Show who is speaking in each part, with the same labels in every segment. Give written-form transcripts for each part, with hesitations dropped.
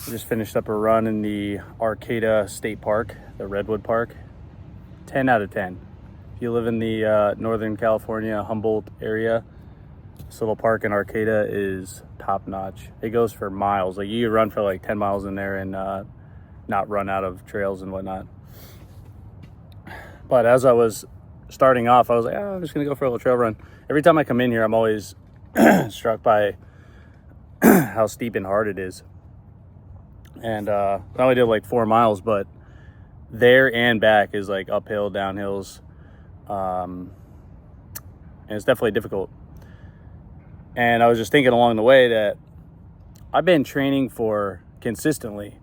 Speaker 1: I just finished up a run in the Arcata State Park, the Redwood Park. 10 out of 10. If you live in the Northern California, Humboldt area, this little park in Arcata is top notch. It goes for miles. Like, you could run for like 10 miles in there and not run out of trails and whatnot. But as I was starting off, I was like, I'm just gonna go for a little trail run. Every time I come in here, I'm always struck by how steep and hard it is. And I only did like 4 miles, but there and back is like uphill, downhills, and it's definitely difficult. And I was just thinking along the way that I've been training for consistently,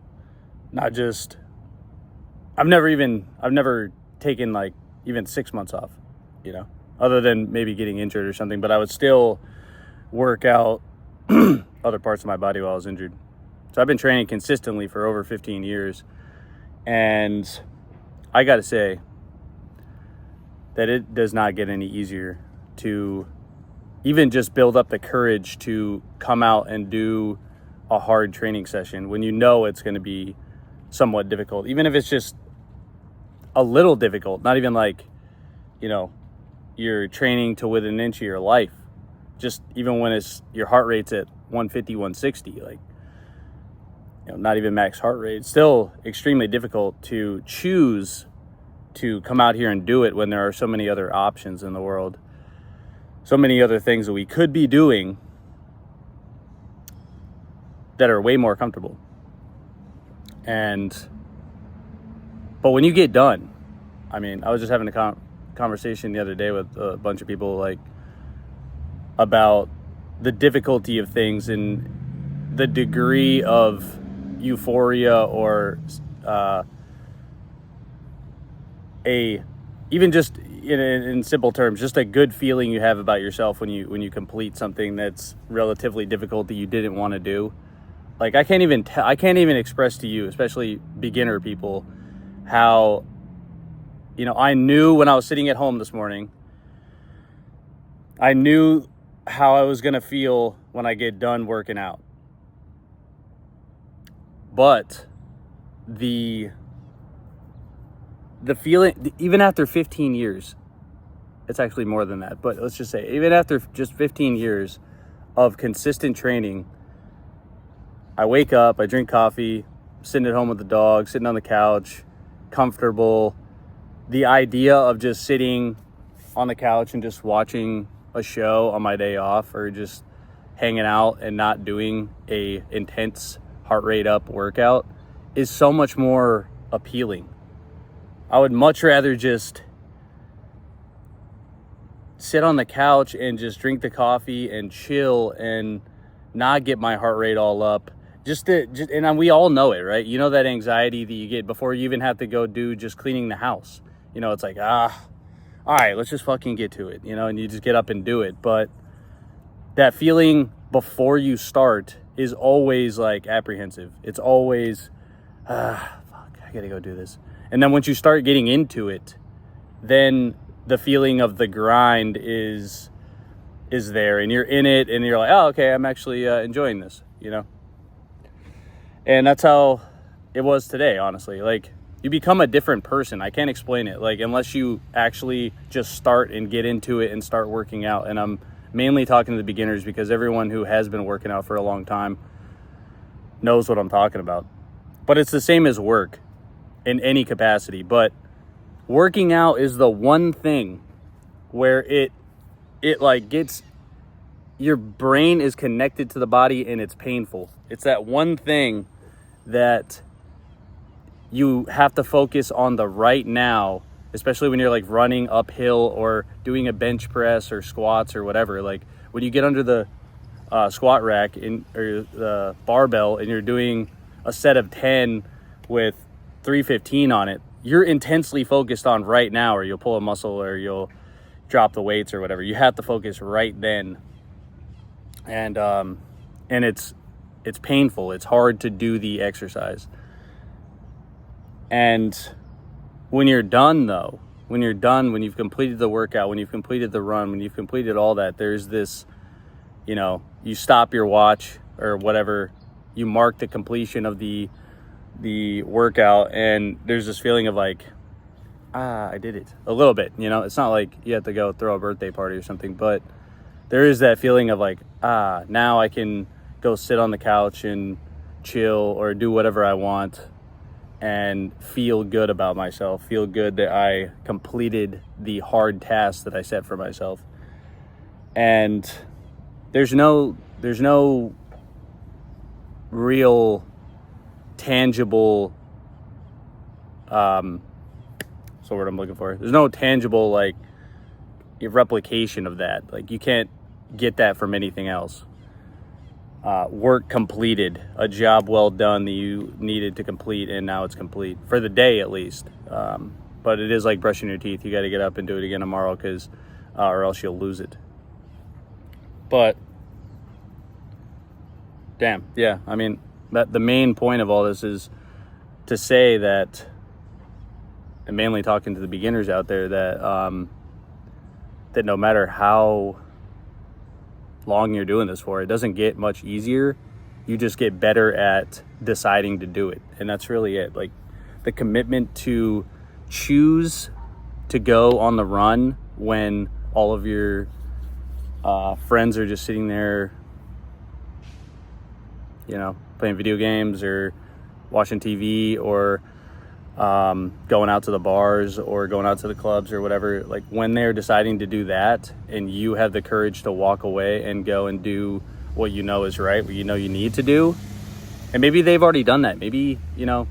Speaker 1: not just, I've never taken like even 6 months off, other than maybe getting injured or something, but I would still work out other parts of my body while I was injured. So I've been training consistently for over 15 years. And I got to say that it does not get any easier to even just build up the courage to come out and do a hard training session when you know it's going to be somewhat difficult, even if it's just a little difficult, not even like, you're training to within an inch of your life. Just even when your heart rate's at 150, 160, like, not even max heart rate, it's still extremely difficult to choose to come out here and do it when there are so many other options in the world, so many other things that we could be doing that are way more comfortable. But when you get done, I was just having a conversation the other day with a bunch of people, like, about the difficulty of things and the degree of euphoria or even just in simple terms, just a good feeling you have about yourself when you complete something that's relatively difficult that you didn't want to do. Like, I can't even express to you, especially beginner people, how I knew when I was sitting at home this morning, I knew how I was going to feel when I get done working out. But the feeling, even after 15 years, it's actually more than that, but let's just say, even after just 15 years of consistent training, I wake up, I drink coffee, sitting at home with the dog, sitting on the couch, comfortable. The idea of just sitting on the couch and just watching a show on my day off, or just hanging out and not doing a intense heart rate up workout, is so much more appealing. I would much rather just sit on the couch and just drink the coffee and chill and not get my heart rate all up. And we all know it, right? You know that anxiety that you get before you even have to go do just cleaning the house. It's like, all right, let's just fucking get to it, and you just get up and do it. But that feeling before you start is always like apprehensive. It's always, fuck, I gotta go do this. And then once you start getting into it, then the feeling of the grind is there, and you're in it, and you're like, oh, okay, I'm actually enjoying this, And that's how it was today, honestly. Like, you become a different person. I can't explain it, like, unless you actually just start and get into it and start working out. And I'm mainly talking to the beginners, because everyone who has been working out for a long time knows what I'm talking about. But it's the same as work in any capacity. But working out is the one thing where it like gets, your brain is connected to the body and it's painful. It's that one thing that you have to focus on the right now, especially when you're like running uphill or doing a bench press or squats or whatever. Like, when you get under the squat rack or the barbell and you're doing a set of 10 with 315 on it, you're intensely focused on right now, or you'll pull a muscle or you'll drop the weights or whatever. You have to focus right then. And it's painful. It's hard to do the exercise. And when you're done, though, when you've completed the workout, when you've completed the run, when you've completed all that, there's this, you stop your watch or whatever you mark the completion of the workout, and there's this feeling of like, I did it a little bit, you know. It's not like you have to go throw a birthday party or something, but there is that feeling of like, now I can go sit on the couch and chill or do whatever I want and feel good about myself, feel good that I completed the hard task that I set for myself. And there's no real tangible, what's the word I'm looking for? There's no tangible like replication of that. Like you can't get that from anything else. Work completed, a job well done that you needed to complete, and now it's complete for the day at least. But it is like brushing your teeth. You got to get up and do it again tomorrow, because or else you'll lose it. But damn, yeah. I mean, that the main point of all this is to say that, and mainly talking to the beginners out there, that that no matter how long you're doing this for, it doesn't get much easier. You just get better at deciding to do it, and that's really it. Like the commitment to choose to go on the run when all of your friends are just sitting there, you know, playing video games or watching TV or going out to the bars or going out to the clubs or whatever. Like when they're deciding to do that, and you have the courage to walk away and go and do what you know is right, what you know you need to do, and maybe they've already done that. Maybe, you know,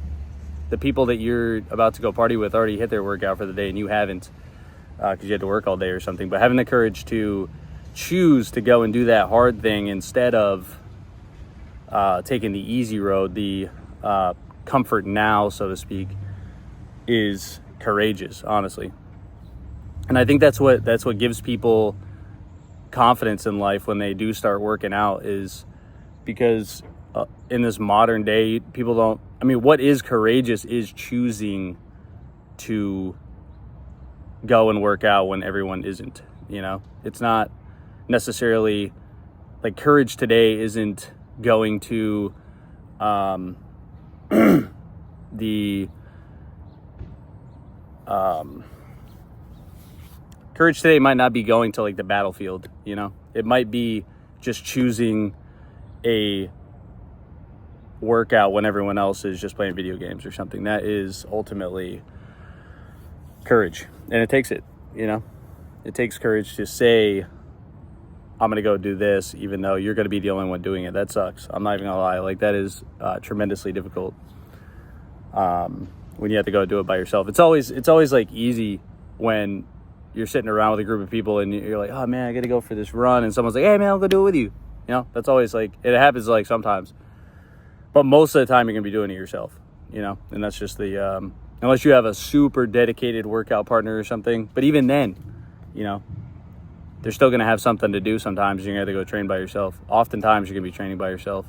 Speaker 1: the people that you're about to go party with already hit their workout for the day and you haven't, because you had to work all day or something. But having the courage to choose to go and do that hard thing instead of taking the easy road, the comfort now, so to speak, is courageous, honestly. And I think that's what gives people confidence in life when they do start working out, is because in this modern day, people don't, I mean, what is courageous is choosing to go and work out when everyone isn't, you know. It's not necessarily like courage today isn't going to courage today might not be going to like the battlefield, you know. It might be just choosing a workout when everyone else is just playing video games or something. That is ultimately courage, and it takes it, you know. It takes courage to say, I'm gonna go do this, even though you're gonna be the only one doing it. That sucks. I'm not even gonna lie. Like that is tremendously difficult when you have to go do it by yourself. It's always like easy when you're sitting around with a group of people and you're like, oh man, I gotta go for this run, and someone's like, hey man, I'll go do it with you. You know, that's always like, it happens like sometimes, but most of the time you're gonna be doing it yourself, you know. And that's just the unless you have a super dedicated workout partner or something. But even then, you know, they're still gonna have something to do. Sometimes you're gonna have to go train by yourself. Oftentimes you're gonna be training by yourself,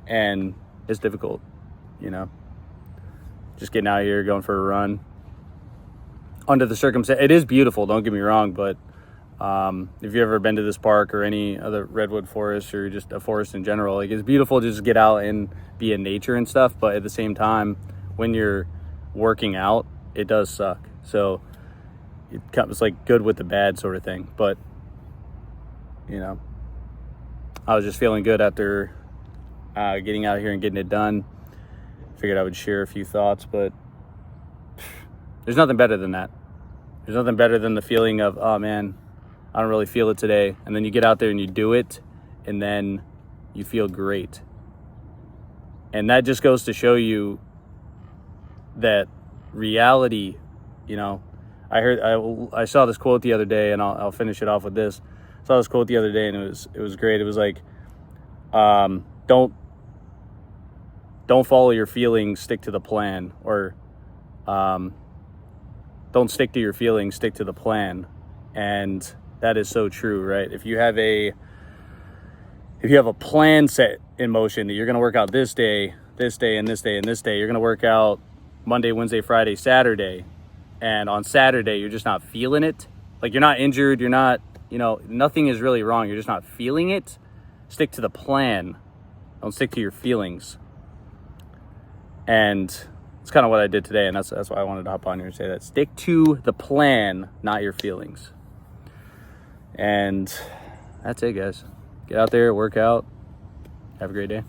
Speaker 1: and it's difficult, you know. Just getting out here, going for a run under the circumstance. It is beautiful, don't get me wrong, but if you've ever been to this park or any other redwood forest or just a forest in general, like it's beautiful to just get out and be in nature and stuff. But at the same time, when you're working out, it does suck. So it comes like good with the bad sort of thing. But, you know, I was just feeling good after getting out here and getting it done. Figured I would share a few thoughts, but there's nothing better than that. There's nothing better than the feeling of, oh man, I don't really feel it today. And then you get out there and you do it, and then you feel great. And that just goes to show you that reality, you know. I saw this quote the other day, and I'll finish it off with this. I saw this quote the other day, and it was great. It was like, don't follow your feelings, stick to the plan. Or don't stick to your feelings, stick to the plan. And that is so true, right? If you have a plan set in motion that you're going to work out this day, and this day, and this day, you're going to work out Monday, Wednesday, Friday, Saturday, and on Saturday you're just not feeling it, like you're not injured, you're not, you know, nothing is really wrong, you're just not feeling it, stick to the plan. Don't stick to your feelings. And it's kind of what I did today, and that's why I wanted to hop on here and say that. Stick to the plan, not your feelings. And that's it, guys. Get out there, work out. Have a great day.